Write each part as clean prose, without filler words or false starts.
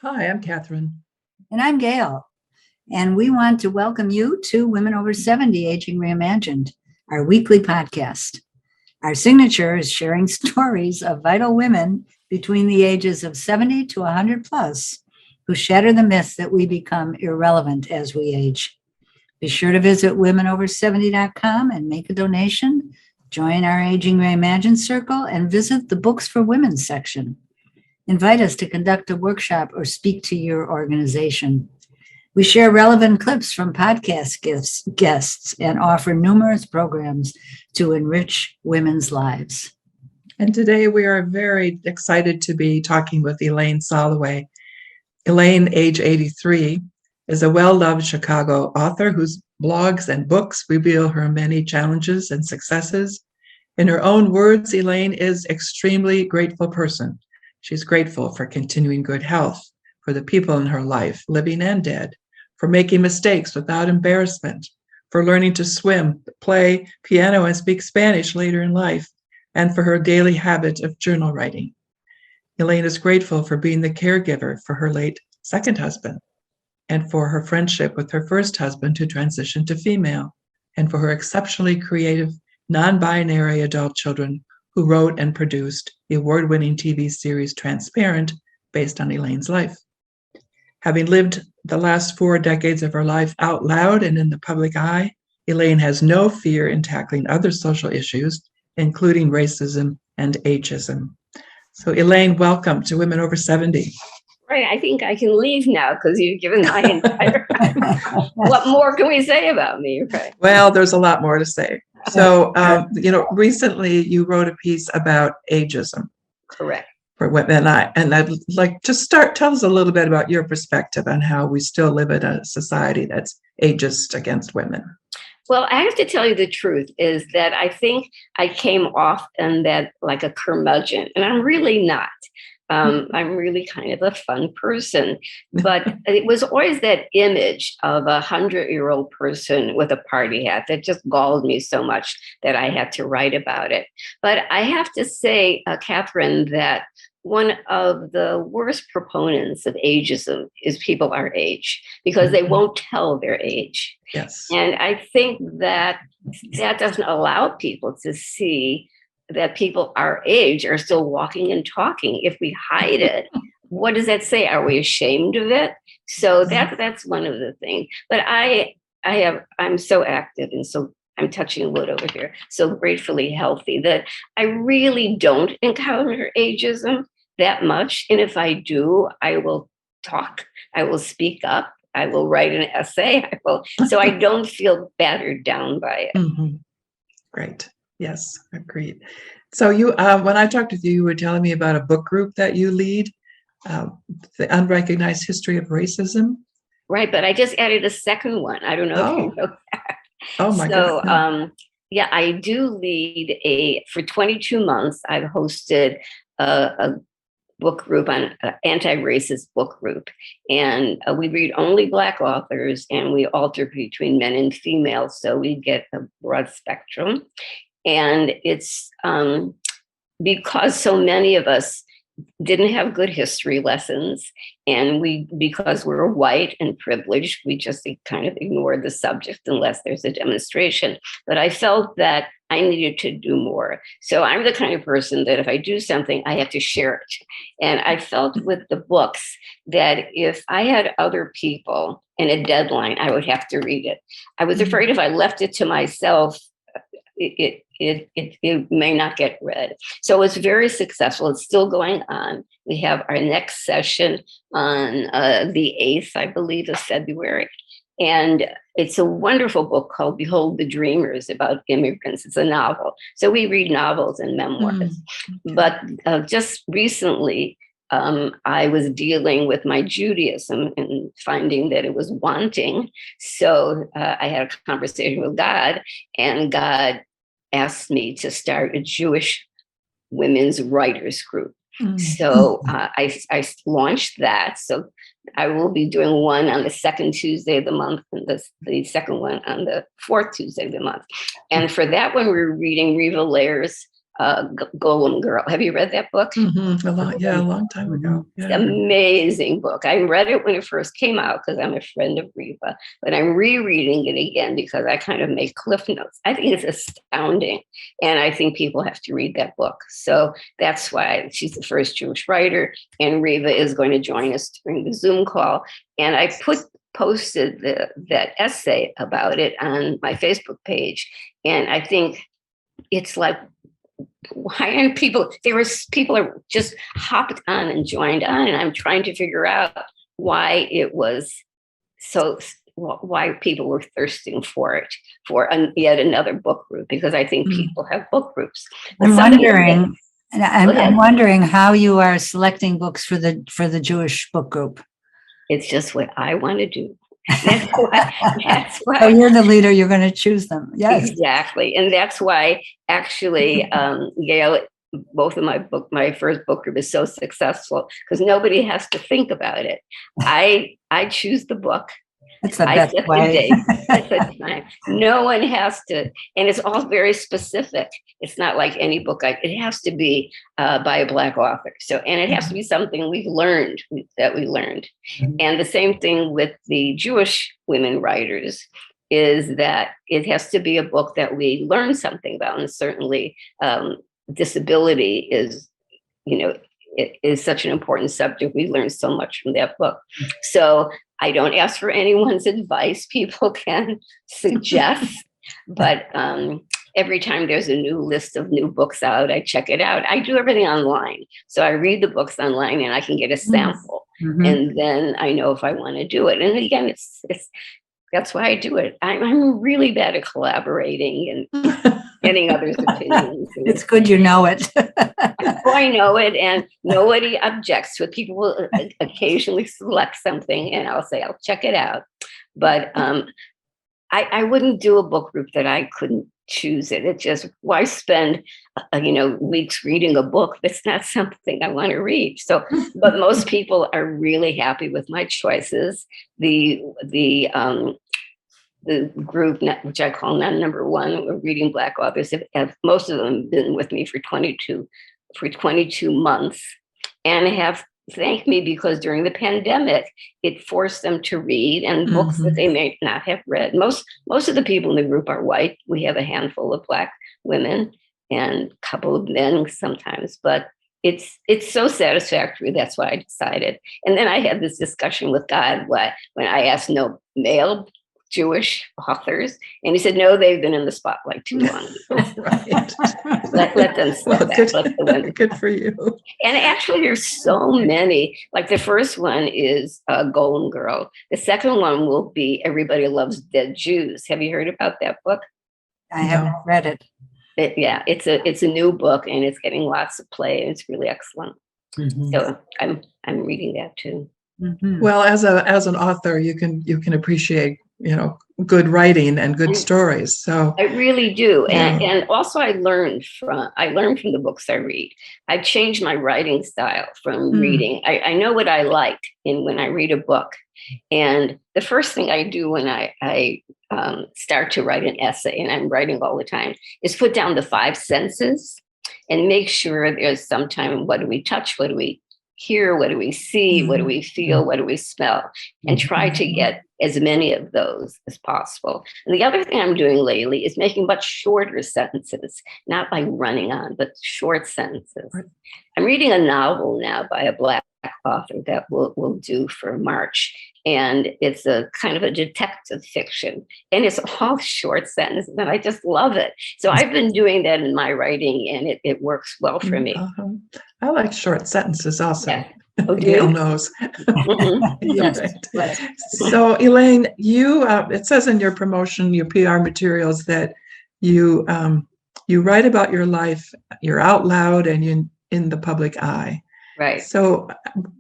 Hi, I'm Catherine. And I'm Gail. And we want to welcome you to Women Over 70 Aging Reimagined, our weekly podcast. Our signature is sharing stories of vital women between the ages of 70 to 100 plus who shatter the myth that we become irrelevant as we age. Be sure to visit womenover70.com and make a donation. Join our Aging Reimagined Circle and visit the Books for Women section. Invite us to conduct a workshop or speak to your organization. We share relevant clips from podcast guests and offer numerous programs to enrich women's lives. And today we are very excited to be talking with Elaine Soloway. Elaine, age 83, is a well-loved Chicago author whose blogs and books reveal her many challenges and successes. In her own words, Elaine is an extremely grateful person. She's grateful for continuing good health, for the people in her life, living and dead, for making mistakes without embarrassment, for learning to swim, play piano, and speak Spanish later in life, and for her daily habit of journal writing. Elaine is grateful for being the caregiver for her late second husband, and for her friendship with her first husband who transitioned to female, and for her exceptionally creative, non-binary adult children who wrote and produced the award-winning TV series Transparent, based on Elaine's life. Having lived the last 4 decades of her life out loud and in the public eye, Elaine has no fear in tackling other social issues, including racism and ageism. So Elaine, welcome to Women Over 70. Right, I think I can leave now because you've given my entire. What more can we say about me? Right. Well, there's a lot more to say. So, recently you wrote a piece about ageism. Correct. For women, and I'd like to tell us a little bit about your perspective on how we still live in a society that's ageist against women. Well, I have to tell you the truth is that I think I came off in that like a curmudgeon, and I'm really not. I'm really kind of a fun person, but it was always that image of 100-year-old person with a party hat that just galled me so much that I had to write about it. But I have to say, Catherine, that one of the worst proponents of ageism is people our age because they won't tell their age. Yes. And I think that doesn't allow people to see that people our age are still walking and talking. If we hide it, what does that say? Are we ashamed of it? So that's one of the things. But I'm so active and so I'm touching wood over here, so gratefully healthy that I really don't encounter ageism that much. And if I do, I will talk, I will speak up, I will write an essay, so I don't feel battered down by it. Mm-hmm. Great. Yes, agreed. So you, when I talked with you, you were telling me about a book group that you lead, the Unrecognized History of Racism. Right, but I just added a second one. I don't know if you know that. Oh my goodness. So, yeah, I do lead for 22 months. I've hosted a book group, an anti-racist book group. And we read only Black authors and we alter between men and females. So we get a broad spectrum. And it's because so many of us didn't have good history lessons. And because we're white and privileged, we just kind of ignored the subject unless there's a demonstration. But I felt that I needed to do more. So I'm the kind of person that if I do something, I have to share it. And I felt with the books that if I had other people and a deadline, I would have to read it. I was afraid if I left it to myself, it may not get read. So it's very successful. It's still going on. We have our next session on the 8th, I believe, of February. And it's a wonderful book called Behold the Dreamers about immigrants. It's a novel. So we read novels and memoirs. But just recently, I was dealing with my Judaism and finding that it was wanting. So I had a conversation with God, and God asked me to start a Jewish women's writers group. So I launched that. So I will be doing one on the second Tuesday of the month and the second one on the fourth Tuesday of the month. And for that one, we're reading Lairs, Golem Girl. Have you read that book? A long time ago. It's Yeah. an amazing book. I read it when it first came out because I'm a friend of Reva, but I'm rereading it again because I kind of make cliff notes. I think it's astounding. And I think people have to read that book. So that's why she's the first Jewish writer. And Reva is going to join us during the Zoom call. And I posted that essay about it on my Facebook page. And I think it's like, why aren't people, people are just hopped on and joined on, and I'm trying to figure out why it was why people were thirsting for it, for yet another book group, because I think people have book groups. I'm wondering how you are selecting books for the Jewish book group. It's just what I want to do. That's why. Oh, you're the leader. You're going to choose them. Yes, exactly. And that's why actually, Gail, both of my first book group is so successful because nobody has to think about it. I choose the book. That's the best way. No one has to, and it's all very specific. It's not like any book. It has to be by a Black author. So, and it has to be something we learned. Mm-hmm. And the same thing with the Jewish women writers is that it has to be a book that we learn something about. And certainly disability is, it is such an important subject. We learn so much from that book. So I don't ask for anyone's advice. People can suggest, but every time there's a new list of new books out, I check it out. I do everything online. So I read the books online and I can get a sample. Mm-hmm. And then I know if I want to do it. And again, that's why I do it. I'm really bad at collaborating and getting others' opinions. It's good you know it. I know it, and nobody objects to it. People will occasionally select something, and I'll say, I'll check it out. But I wouldn't do a book group that I couldn't choose it. It just, why spend, weeks reading a book that's not something I want to read? So, but most people are really happy with my choices. The group, which I call number one, reading Black authors, have most of them been with me for 22 months and have thanked me because during the pandemic, it forced them to read and books that they may not have read. Most of the people in the group are white. We have a handful of Black women and a couple of men sometimes, but it's so satisfactory. That's why I decided. And then I had this discussion with God when I asked no male Jewish authors, and he said, no, they've been in the spotlight too long. Right. let them say good for you. And actually, there's so many. Like the first one is Golem Girl. The second one will be Everybody Loves Dead Jews. Have you heard about that book? I haven't read it. It's a new book, and it's getting lots of play, and it's really excellent. Mm-hmm. So I'm reading that too. Mm-hmm. Well, as an author, you can appreciate good writing and good stories. So I really do. And also I learned from the books I read. I changed my writing style from reading. I know what I like when I read a book. And the first thing I do when I start to write an essay, and I'm writing all the time, is put down the 5 senses and make sure there's some time, what do we touch? What do we hear? What do we see? What do we feel? What do we smell? And try to get as many of those as possible. And the other thing I'm doing lately is making much shorter sentences, not like running on, but short sentences. I'm reading a novel now by a Black author that we'll do for March. And it's a kind of a detective fiction. And it's all short sentences, and I just love it. So I've been doing that in my writing, and it works well for me. I like short sentences also. Yeah. Gail knows. Yes. Right. So Elaine, you it says in your promotion, your PR materials, that you write about your life, you're out loud and you're in the public eye. Right. So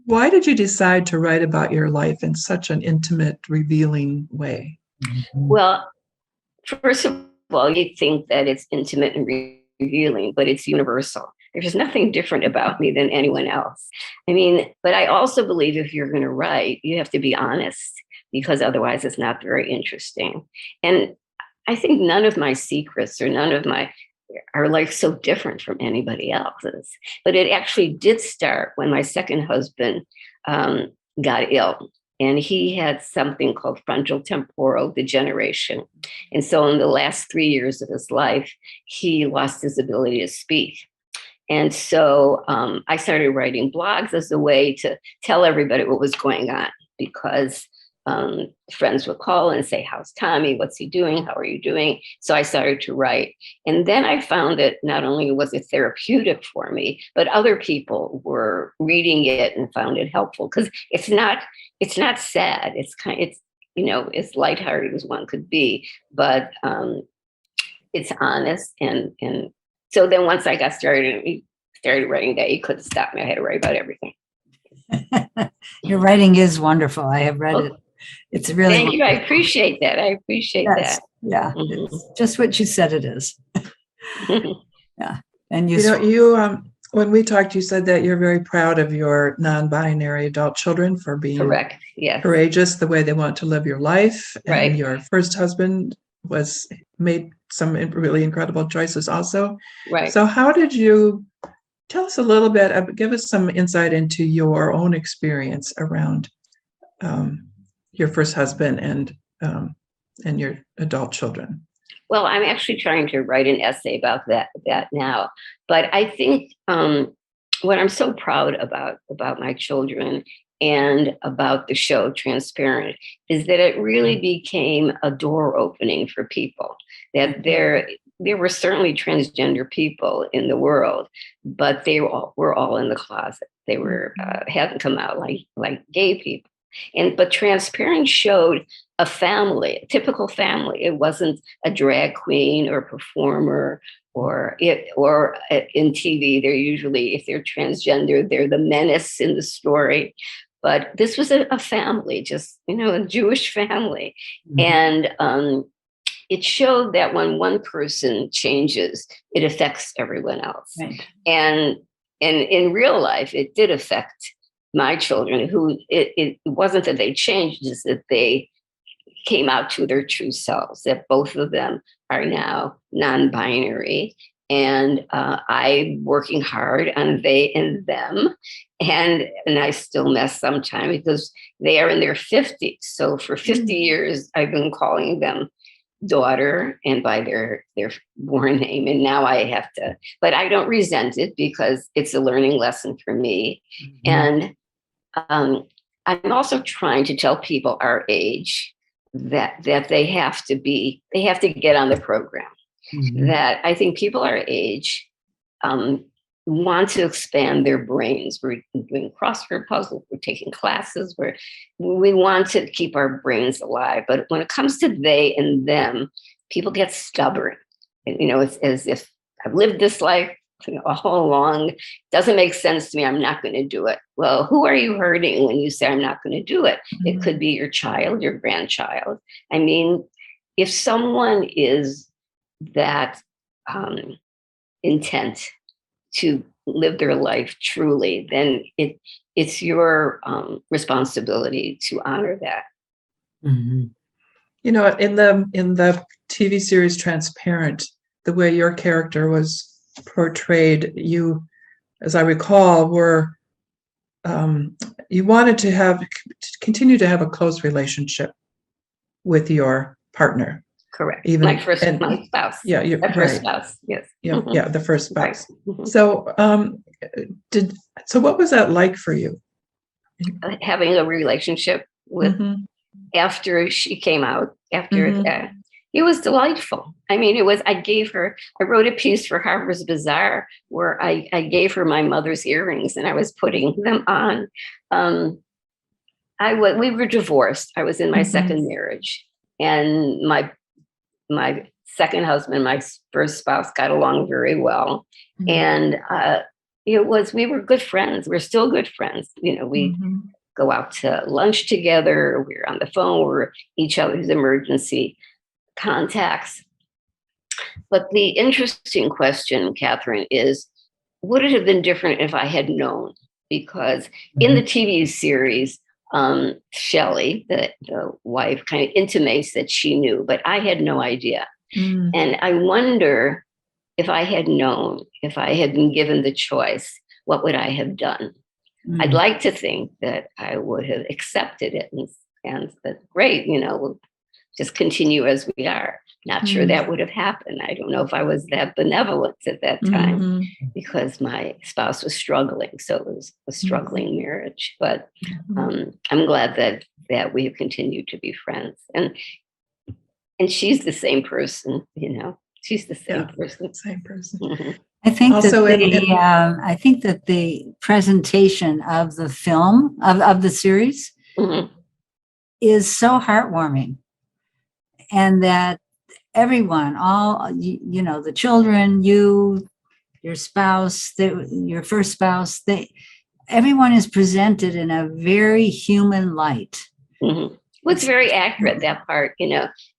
why did you decide to write about your life in such an intimate, revealing way? Well, first of all, you think that it's intimate and revealing, but it's universal. There's nothing different about me than anyone else. I mean, but I also believe if you're going to write, you have to be honest, because otherwise it's not very interesting. And I think none of my secrets or none of my are like so different from anybody else's. But it actually did start when my second husband got ill. And he had something called frontal temporal degeneration. And so in the last 3 years of his life, he lost his ability to speak. And so I started writing blogs as a way to tell everybody what was going on, because friends would call and say, how's Tommy? What's he doing? How are you doing? So I started to write. And then I found that not only was it therapeutic for me, but other people were reading it and found it helpful, because it's not sad. It's as lighthearted as one could be, but it's honest. And so then once I got started writing that, you couldn't stop me. I had to write about everything. Your writing is wonderful. I have read it. It's really Thank you. wonderful. I appreciate that. Yes. That. Yeah. Mhm. It's just what you said it is. Yeah. And You when we talked, you said that you're very proud of your non-binary adult children for being Correct. Yes. courageous the way they want to live your life. Right. And your first husband made some really incredible choices also. Right. So how did you tell us a little bit, give us some insight into your own experience around your first husband and your adult children? Well, I'm actually trying to write an essay about that now. But I think what I'm so proud about my children and about the show Transparent is that it really became a door opening for people. That there were certainly transgender people in the world, but they were all in the closet. They hadn't come out like gay people. But Transparent showed a family, a typical family. It wasn't a drag queen or performer or in TV. They're usually, if they're transgender, they're the menace in the story. But this was a family, just a Jewish family, and it showed that when one person changes, it affects everyone else. Right. And in real life, it did affect my children, who it wasn't that they changed, it's that they came out to their true selves, that both of them are now non-binary. And I'm working hard on they and them. And I still mess sometimes because they are in their 50s. So for 50 years, I've been calling them daughter and by their born name. And now I have to, but I don't resent it because it's a learning lesson for me. And I'm also trying to tell people our age that they have to get on the program. That I think people our age want to expand their brains. We're doing crossword puzzles, we're taking classes, we want to keep our brains alive. But when it comes to they and them, people get stubborn. It's as if I've lived this life all along. Doesn't make sense to me. I'm not going to do it. Well, who are you hurting when you say I'm not going to do it? It could be your child, your grandchild. I mean, if someone is that intent to live their life truly, then it's your responsibility to honor that. In the TV series Transparent, the way your character was portrayed, you, as I recall, were you wanted to continue to have a close relationship with your partner. Correct. My spouse. Yeah, your first spouse. Yes. Yeah, the first spouse. Right. So, what was that like for you? Having a relationship with after she came out, after that, it was delightful. I mean, I wrote a piece for Harper's Bazaar where I gave her my mother's earrings and I was putting them on. We were divorced. I was in my second marriage, and my second husband, my first spouse, got along very well. And we were good friends. We're still good friends. We go out to lunch together. We're on the phone. We're each other's emergency contacts. But the interesting question, Catherine, is, would it have been different if I had known? Because in the TV series, Shelley, the wife, kind of intimates that she knew, but I had no idea. And I wonder if I had known, if I had been given the choice, what would I have done? I'd like to think that I would have accepted it and said, great, we'll just continue as we are. Not sure that would have happened. I don't know if I was that benevolent at that time because my spouse was struggling. So it was a struggling marriage. But I'm glad that we have continued to be friends. And she's the same person, she's the same person. Same person. I think Also I think that the presentation of the film of the series is so heartwarming, and that everyone, all the children, your spouse, your first spouse, everyone is presented in a very human light. Well, it's very accurate, that part.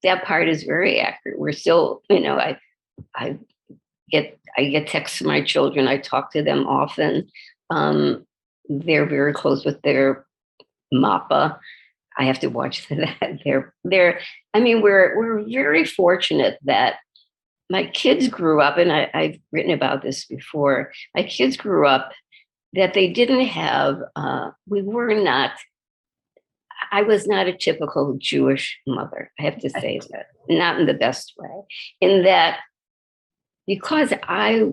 That part is very accurate. We're still, I get texts from my children. I talk to them often. They're very close with their mappa. I have to watch that. We're very fortunate that my kids grew up, and I've written about this before. My kids grew up that they didn't have, I was not a typical Jewish mother. I have to say that, not in the best way, in that because I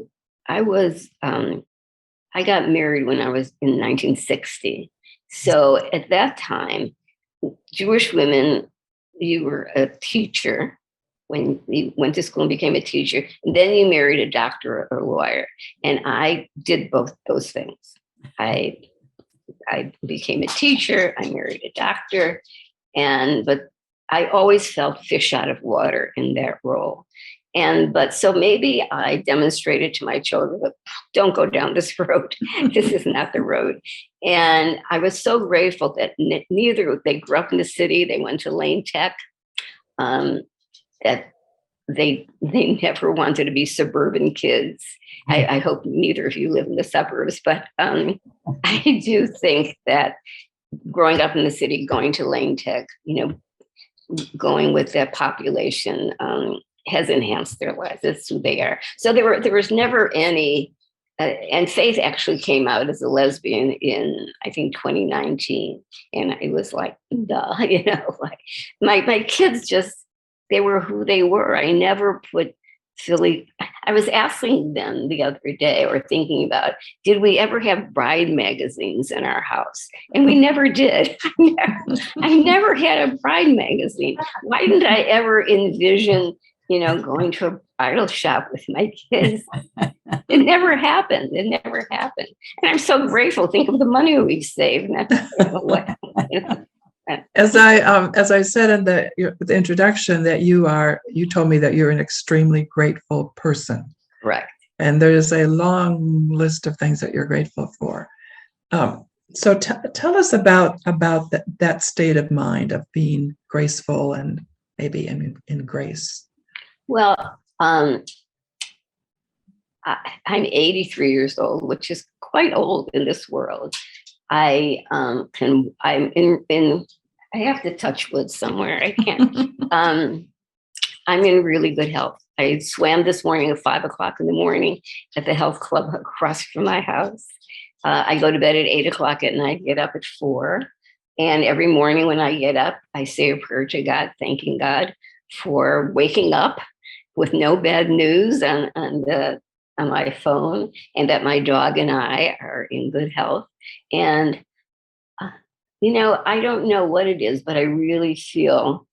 got married when I was in 1960. So at that time, Jewish women, you were a teacher when you went to school and became a teacher, and then you married a doctor or a lawyer. And I did both those things. I became a teacher, I married a doctor, but I always felt fish out of water in that role. But so maybe I demonstrated to my children, don't go down this road. This is not the road. And I was so grateful that they grew up in the city. They went to Lane Tech, that they never wanted to be suburban kids. I hope neither of you live in the suburbs, but I do think that growing up in the city, going to Lane Tech, going with that population, has enhanced their lives. That's who they are. So there was never any, and Faith actually came out as a lesbian in, I think, 2019. And it was like, duh, like my kids they were who they were. I never put Philly. I was asking them the other day, or thinking about, did we ever have bride magazines in our house? And we never did. I never had a bride magazine. Why didn't I ever envision going to a bridal shop with my kids? It never happened. And I'm so grateful. Think of the money we've saved. As I said in the introduction, that you told me that you're an extremely grateful person. Correct. And there's a long list of things that you're grateful for. So tell us about that state of mind of being graceful and maybe in grace. Well, I'm 83 years old, which is quite old in this world. I have to touch wood somewhere. I can't. I'm in really good health. I swam this morning at 5:00 in the morning at the health club across from my house. I go to bed at 8:00 at night, get up at 4. And every morning when I get up, I say a prayer to God, thanking God for waking up with no bad news on my phone, and that my dog and I are in good health. And, I don't know what it is, but I really feel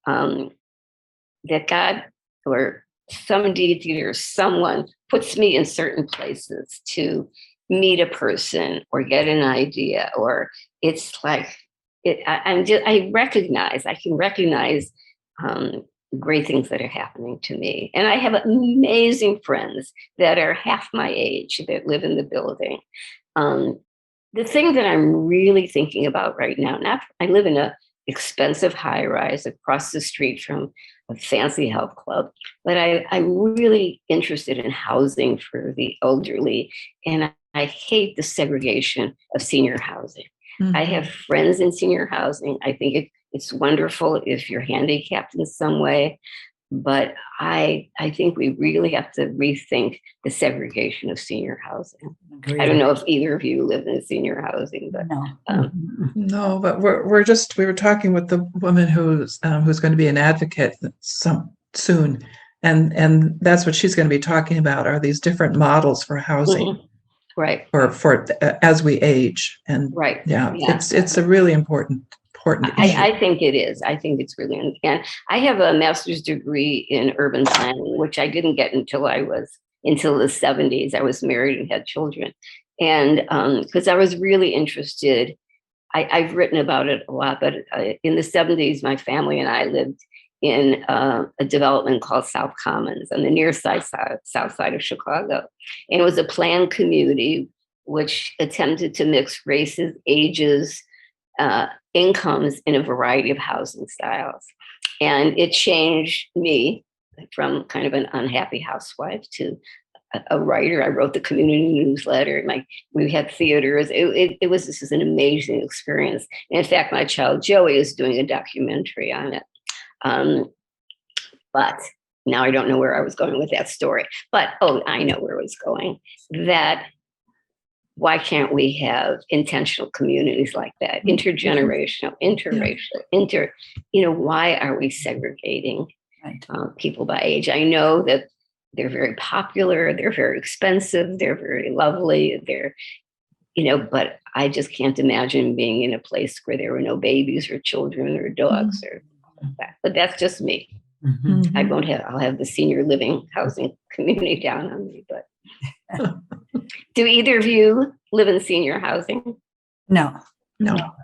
that God or some deity or someone puts me in certain places to meet a person or get an idea, or it's like, I can recognize great things that are happening to me. And I have amazing friends that are half my age that live in the building. The thing that I'm really thinking about right now, I live in an expensive high rise across the street from a fancy health club, but I'm really interested in housing for the elderly. And I hate the segregation of senior housing. Mm-hmm. I have friends in senior housing. I think it's wonderful if you're handicapped in some way. But I think we really have to rethink the segregation of senior housing. I don't know if either of you live in senior housing, but No. No, but we were talking with the woman who's going to be an advocate soon, and that's what she's going to be talking about, are these different models for housing right. for as we age. And Right. yeah. It's a really important issue. I think it is. I think it's really, and I have a master's degree in urban planning, which I didn't get until the 70s. I was married and had children. And because I was really interested, I've written about it a lot, but in the 70s, my family and I lived in a development called South Commons on the near south side of Chicago. And it was a planned community which attempted to mix races, ages, incomes in a variety of housing styles. And it changed me from kind of an unhappy housewife to a writer. I wrote the community newsletter. We had theaters. It was this is an amazing experience. And in fact, my child Joey is doing a documentary on it. But now I don't know where I was going with that story. But I know where I was going. That why can't we have intentional communities like that, intergenerational, interracial, why are we segregating people by age? I know that they're very popular, they're very expensive, they're very lovely, but I just can't imagine being in a place where there were no babies or children or dogs or that. But that's just me. I'll have the senior living housing community down on me, but do either of you live in senior housing? No.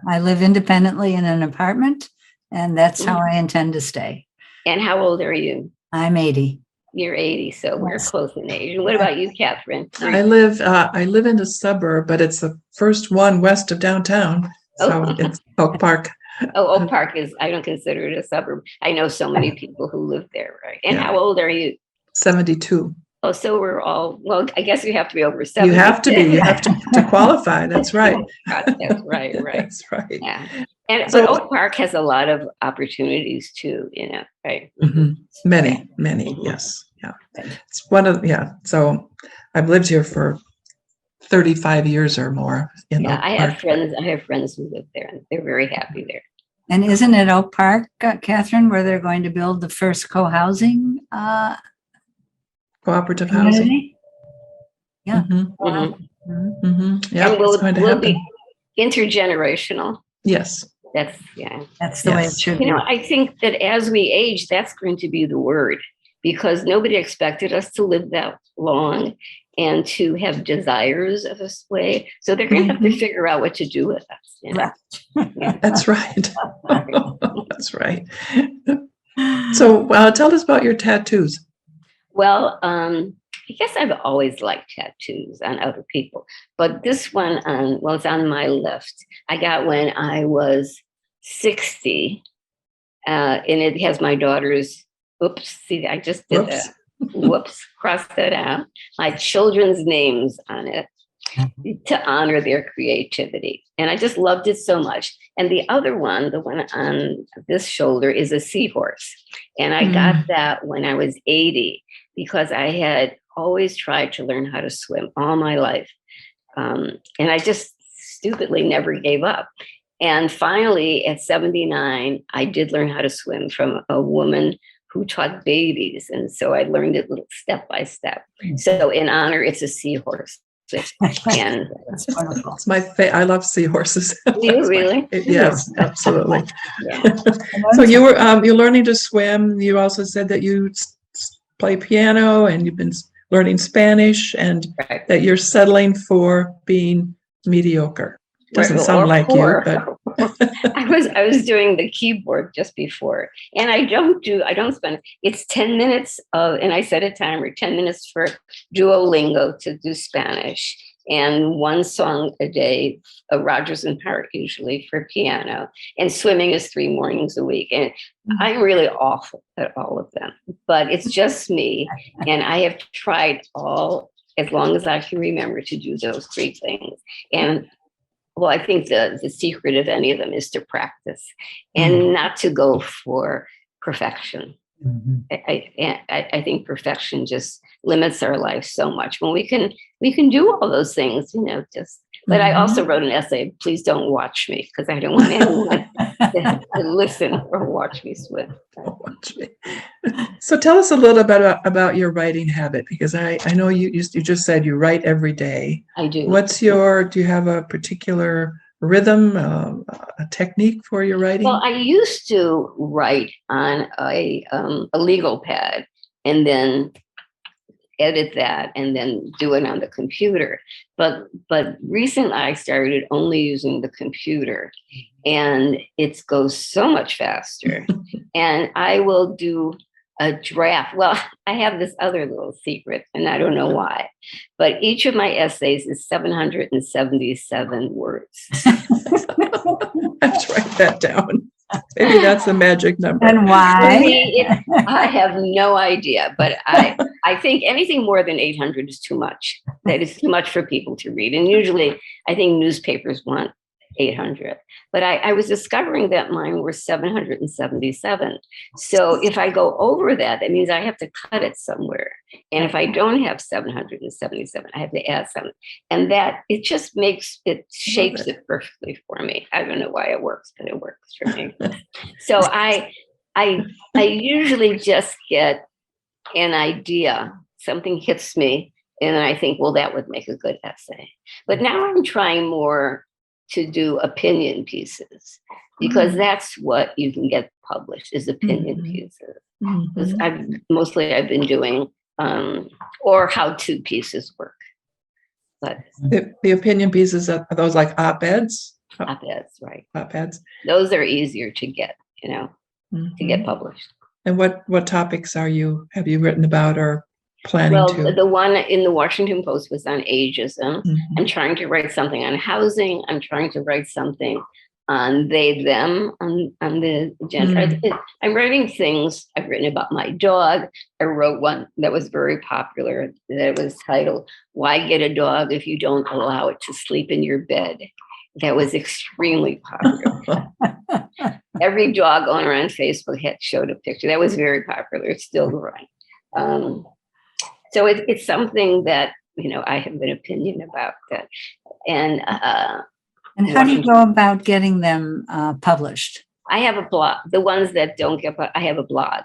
I live independently in an apartment, and that's how I intend to stay. And how old are you? I'm 80. You're 80, so we're close in age. And what about you, Catherine? I live in a suburb, but it's the first one west of downtown. So it's Oak Park. Oak Park I don't consider it a suburb. I know so many people who live there, right? And how old are you? 72. Oh, so we're all, well, I guess you have to be over 70. You have to be. You have to qualify. That's right. That's right. That's right. Yeah. But Oak Park has a lot of opportunities too, right? Many, yes. Yeah. It's one of, So I've lived here for 35 years or more. I have friends who live there, and they're very happy there. And isn't it Oak Park, Catherine, where they're going to build the first cohousing cooperative housing? Yeah. Yeah, and it's going to happen. Be intergenerational. Yes. That's the way it should be. I think that as we age, that's going to be the word, because nobody expected us to live that long and to have desires of this way. So they're going to have to figure out what to do with us. That's right. That's right. So tell us about your tattoos. Well, I guess I've always liked tattoos on other people, but this one it's on my left. I got when I was 60, and it has my daughter's. Oops! See, I just did that. Whoops! Cross that out. My children's names on it to honor their creativity, and I just loved it so much. And the other one, the one on this shoulder, is a seahorse, and I got that when I was 80 because I had always tried to learn how to swim all my life. And I just stupidly never gave up. And finally, at 79, I did learn how to swim from a woman who taught babies. And so I learned it little step by step. So in honor, it's a seahorse. And that's wonderful. It's I love seahorses. Do you really? Yes, absolutely. So you're learning to swim. You also said that you play piano and you've been learning Spanish, and that you're settling for being mediocre. Doesn't sound like you, but I was doing the keyboard just before, and I don't spend, it's 10 minutes and I set a timer, 10 minutes for Duolingo to do Spanish, and one song a day, Rodgers and Hart usually for piano, and swimming is 3 mornings a week. And I'm really awful at all of them, but it's just me. And I have tried as long as I can remember, to do those 3 things. And well, I think the secret of any of them is to practice and not to go for perfection. Mhm. I think perfection just limits our life so much when we can do all those things, just. But I also wrote an essay, please don't watch me, because I don't want anyone to listen or watch me swim. Watch me. So tell us a little bit about your writing habit, because I know you just said you write every day. I do. Do you have a particular rhythm, a technique for your writing? Well, I used to write on a legal pad and then edit that and then do it on the computer. But recently I started only using the computer, and it goes so much faster. And I will do a draft. Well, I have this other little secret, and I don't know why, but each of my essays is 777 words. I have to write that down. Maybe that's the magic number. And For why? me, I have no idea, but I think anything more than 800 is too much. That is too much for people to read. And usually I think newspapers want 800. But I was discovering that mine were 777. So if I go over that, that means I have to cut it somewhere. And if I don't have 777, I have to add something. And that it just shapes it perfectly for me. I don't know why it works, but it works for me. So I usually just get an idea, something hits me, and I think, well, that would make a good essay. But now I'm trying more to do opinion pieces, because that's what you can get published is opinion pieces. Because I've been doing or how-to pieces work. But the opinion pieces, are those like op-eds? op-eds, right? Op-eds. Those are easier to get, to get published. And what topics have you written about or planning to? Well, the one in the Washington Post was on ageism. I'm trying to write something on housing. I'm trying to write something on they, them, on the gender. I'm writing things. I've written about my dog. I wrote one that was very popular that was titled, "Why Get a Dog If You Don't Allow It to Sleep in Your Bed?" That was extremely popular. Every dog owner on Facebook showed a picture. That was very popular. It's still growing. So it's something that, I have an opinion about that. And how do you go about getting them published? I have a blog. The ones that don't get, I have a blog.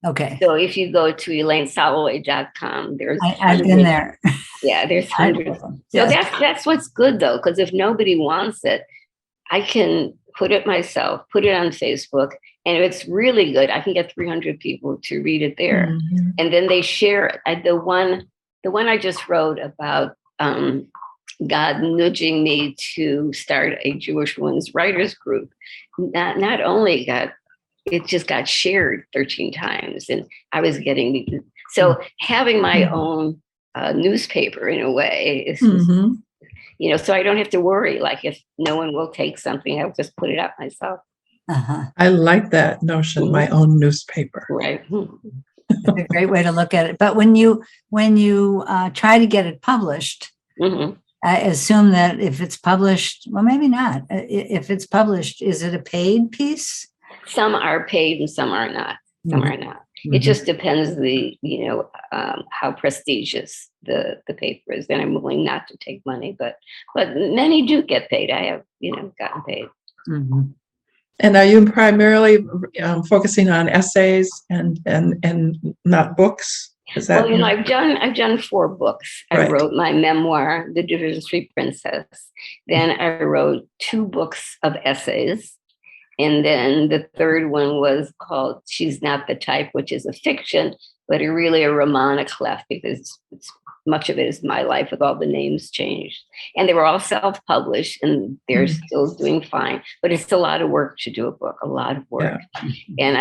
Okay. So if you go to elainesoloway.com, there's I've been there. Yeah, there's hundreds. So that's what's good though, because if nobody wants it, I can put it myself, put it on Facebook, and if it's really good, I can get 300 people to read it there, and then they share it. The one I just wrote about God nudging me to start a Jewish women's writers group. Not only it just got shared 13 times, and I was getting having my own newspaper in a way is. So I don't have to worry, like if no one will take something, I'll just put it up myself. I like that notion, my own newspaper. Right. It's a great way to look at it. But when you try to get it published, I assume that if it's published, well, maybe not. If it's published, is it a paid piece? Some are paid and some are not. Some are not. It just depends how prestigious the paper is. Then I'm willing not to take money, but many do get paid. I have gotten paid. And are you primarily focusing on essays and not books? Is that? Well, I've done 4 books. I wrote my memoir, The Division Street Princess. Then I wrote 2 books of essays. And then the third one was called She's Not the Type, which is a fiction, but really a roman clef, because much of it is my life with all the names changed. And they were all self-published and they're still doing fine. But it's a lot of work to do a book, a lot of work. Yeah.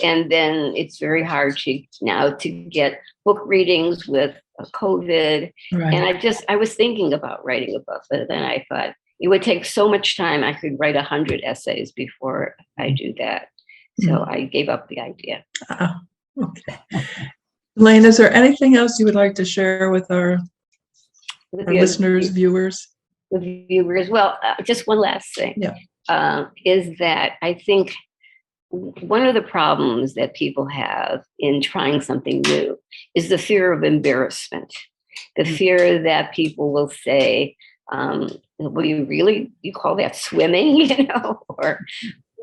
And then it's very hard now to get book readings with COVID. Right. And I was thinking about writing a book, but then I thought, it would take so much time. I could write 100 essays before I do that. So I gave up the idea. Okay. Elaine, is there anything else you would like to share with our listeners, viewers? The viewers. Well, just one last thing is that I think one of the problems that people have in trying something new is the fear of embarrassment, the fear that people will say, "What do you call that swimming?"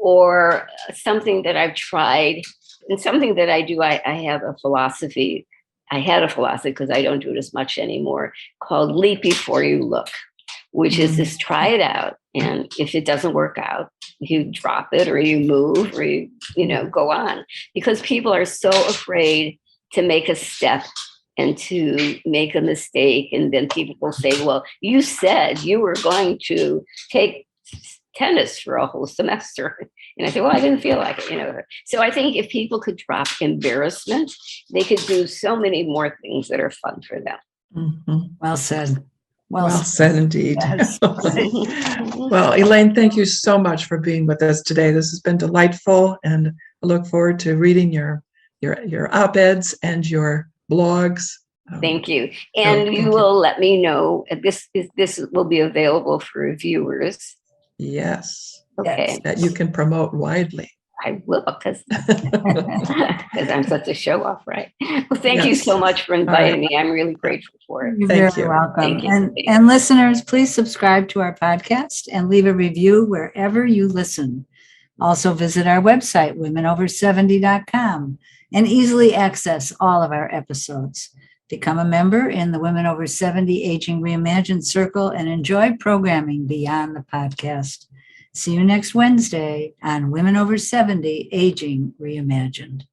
or something that I've tried and something that I do. I have a philosophy. I had a philosophy because I don't do it as much anymore, called "Leap Before You Look," which is this: try it out, and if it doesn't work out, you drop it or you move or you go on, because people are so afraid to make a step and to make a mistake, and then people will say, "Well, you said you were going to take tennis for a whole semester," and I say, "Well, I didn't feel like it." So I think if people could drop embarrassment, they could do so many more things that are fun for them. Mhm. Well said. Well said indeed. Yes. Well, Elaine, thank you so much for being with us today. This has been delightful, and I look forward to reading your op-eds and your blogs. Thank you. And you will let me know. This will be available for reviewers. Yes. Okay. That you can promote widely. I will, because I'm such a show off, right? Well, thank you so much for inviting me. I'm really grateful for it. You're Thank very you. welcome. Thank you. And listeners, please subscribe to our podcast and leave a review wherever you listen. Also visit our website, womenover70.com, and easily access all of our episodes. Become a member in the Women Over 70 Aging Reimagined Circle and enjoy programming beyond the podcast. See you next Wednesday on Women Over 70 Aging Reimagined.